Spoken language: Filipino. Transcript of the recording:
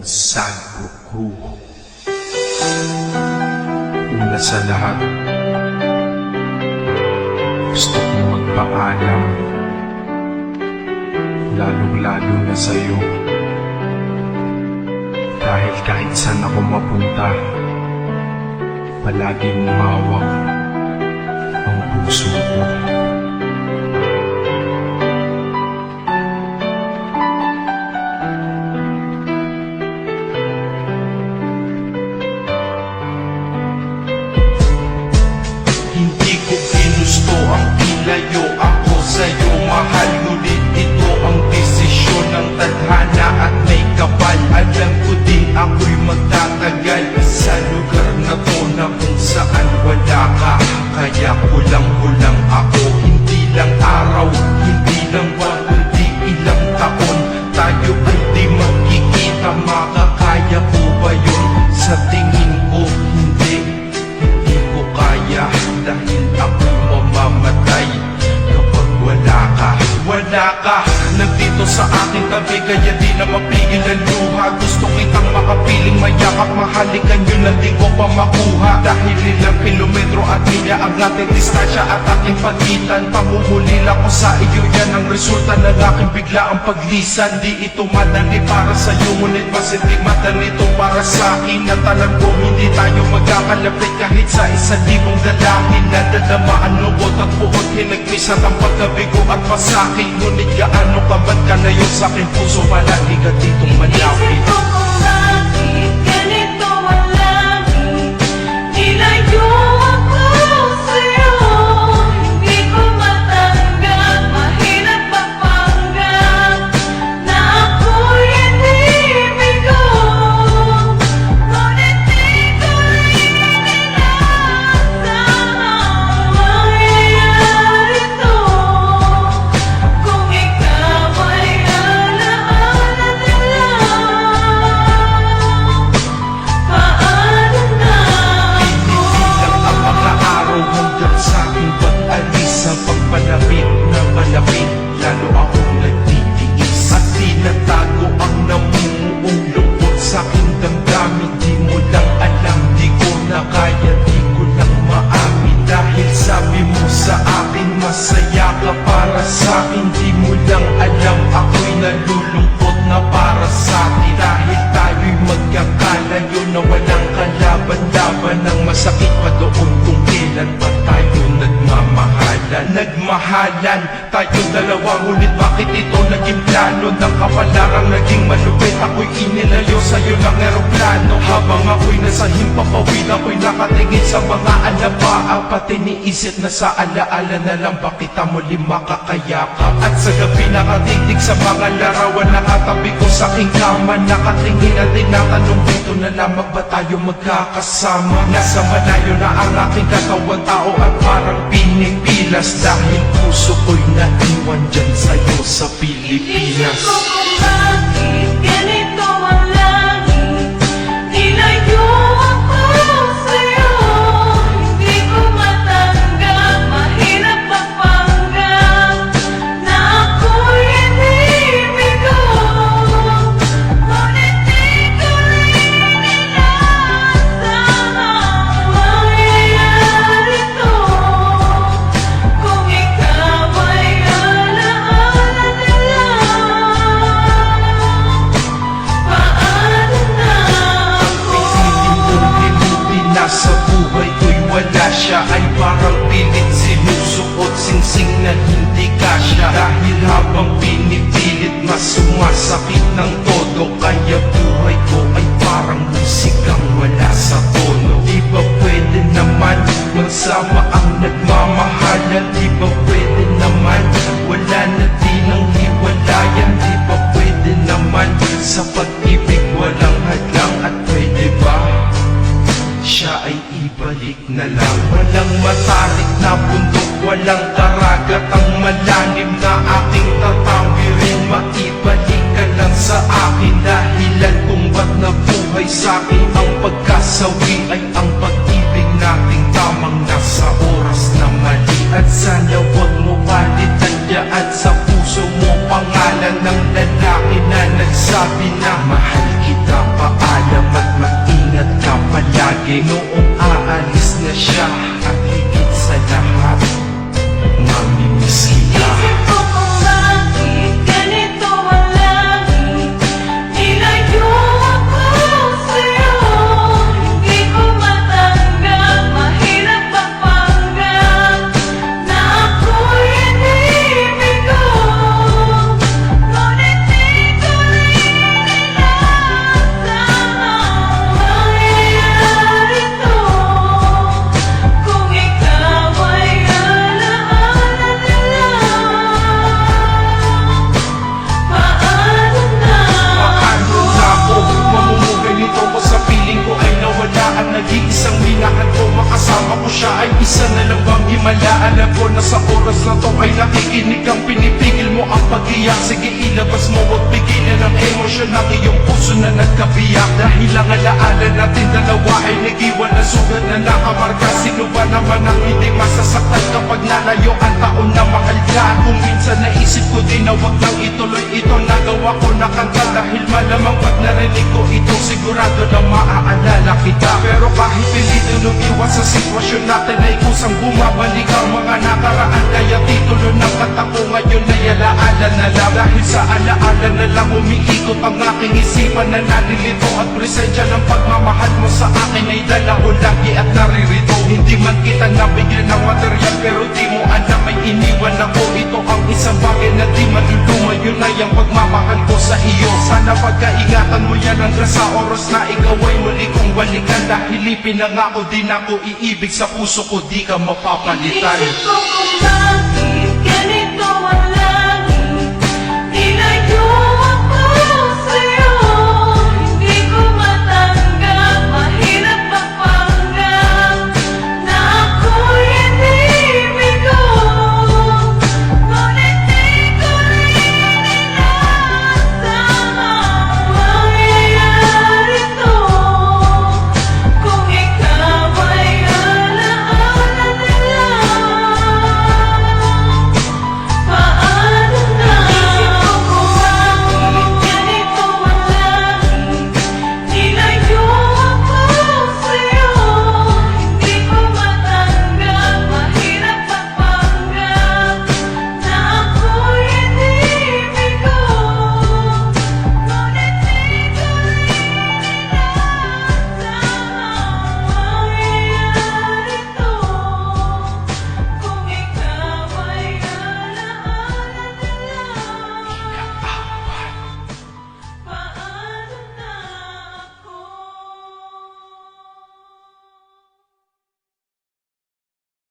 Sangoku. Una sa lahat, gusto kong magpaalam, lalong-lalo na sa'yo. Dahil kahit saan ako mapunta, palagi mong hawak ang puso ko. Hindi ko ginusto ang ilayo ako sa'yo, mahal. Ngunit ito ang desisyon ng tadhana at may kapal. Alam ko din ako'y magtatagal sa lugar na to na kung saan wala ka. Kaya kulang-kulang ako, hindi lang araw, hindi lang buwan, kundi ilang taon. Tayo ay di magkikita, makakaya ko ba yun? Sa tingin ko, hindi ko kaya. Dahil ako'y mamamatay kapag wala ka. Wala ka, nandito sa aking tabi, kaya di na mapigil ang luha. Gusto kitang makapiling, mayakap, mahalikan yun na di ko pa makuha. Dahil ilang kilometro at milya ang ating distansya at aking pagitan. Pamumulila ko sa iyo, yan ang resulta ng aking biglaang paglisan. Di ito madali para sa'yo, ngunit masintimata nito para sa'kin. At alam ko hindi tayo magkakalapit kahit sa 1,000 dalangin. Nadadama ang lungkot at buot, hinagmisat ang pagkabigo at pasakit. Ngunit gaano ka ba't ka na yun sa'king puso, palagi ka ditong malapit. Isip ko kung bakit ganito ang langit, nilayo ako sa'yo. Hindi ko matanggap, mahirap magpanggap na ako'y inibig ko. Ngunit di ko rin inasang mangyayari to. Kung ikaw ay alaala nila, paano na ako? Lang ang mga araw hanggang sa'king pag-alis. Ang pagpalapit na malapit, lalo akong nagtitiis. At tinatago ang namumuong lungkot sa'king damdamin. Di mo lang alam, di ko na kaya, di ko lang maamin. Dahil sabi mo sa akin, masaya ka para sa'kin. Di mo lang alam, ako'y nalulungkot na para sa'tin. Dahil tayo'y magkakalayo na walang kalaban-laban. Ang masakit pa doon kung kailan pa tayo nagmahalan tayo dalawa, ngunit bakit ito naging plano? Ng kapalarang naging malupit, ako'y inilayo sa'yo ng eroplano. Habang ako'y nasa himpapawid, ako'y nakatingin sa mga alapaang. Pati niisip na sa alaala na lang ba kita muli makakayakap. At sa gabi nakatitig sa mga larawan, nakatabi ko sa aking kama. Nakatingin at tinatanong, dito na lamang ba tayo magkakasama? Nasa malayo na ang aking katawan, tao at parang pinipilas. Dahil puso ko'y naiwan dyan sa'yo sa Pilipinas. Isip ko kung bakit ganito ang langit, nilayo ako sa'yo. Hindi ko matanggap, mahirap magpanggap na ako'y inibig ko. Ngunit di ko rin inasang mangyayari to. Kung ikaw ay alaala nila, paano na ako? Pilit-pilit nasa buhay ko'y wala siya, ay parang pilit sinusuot, singsing na hindi kasya. Dahil habang pinipilit, mas sumasakit ng todo. Kaya buhay ko ay parang musikang wala sa tono. Di ba pwede naman magsama ang nagmamahalan? Di ba pwede naman wala na din ang hiwalayan? Di ba pwede naman sa pag-ibig walang hadlang? At pwede ba siya ay ibalik na lang? Walang matarik na bundok, walang karagat, ang malalim na aking tatawirin. Maibalik ka lang sa akin, dahilan kung ba't nabuhay sa'kin ang pagkasawi ay ang pag-ibig nating tamang nasa oras na mali. At sana wag mo palitan dyan sa puso mo pangalan ng lalaki na nagsabi na mahal kita pa lagi noong aalis na siya. At higit sa lahat, mamimiss kita. Isip ko kung bakit ganito ang langit. Nilayo ako sa'yo. Hindi ko matanggap, mahirap mapanggap na ako'y inibig ko. Ngunit di ko rin inaasahang mangyayari to. Kung ikaw ay alaala nila, paano na Paano na ako mamumugay nito ko sa piling ko ay nawala ang nag-iisang minahan ko. Makasama ko siya ay isa na lang bang himala. Alam ko na sa oras na to ay nakikinig kang pinipigil mo ang pag-iyak. Sige ilabas mo, huwag pigilan ang emosyon ng iyong puso na nagkabiyak. Dahil ang alaala natin dalawa ay nag-iwan na sugat na nakamarka. Sino ba naman ang hindi masasaktan kapag nalayo ang taon na mahal ka? Kung minsan naisip ko din na wag nang ituloy ito, nagawa ko na kanta. Dahil malamang pag narinig ko ito, sigurado na maaalala kita. Pero kahit pilitin lumiwas sa sitwasyon natin ay kusang bumabalik ang mga nakaraan. Kaya titulo ng kanta ko ngayon ay alaala na lang. Dahil sa alaala na lang umiikot ang aking isipan na nalilito. At presensya ng pagmamahal mo sa akin ay dala ko lagi at naririto. Hindi man kita nabigyan ng material pero di mo alam ay iniwan ako. Ito ang isang bagay na di maluluma, yun ay ang pagmamahal ko sa iyo. Sana pagkaingatan mo yan hanggang sa oras na ikaw ay muli kong balikan. Dahil ipinangako din ako iibig sa puso ko, di ka mapapalitan. Isip ko kung bakit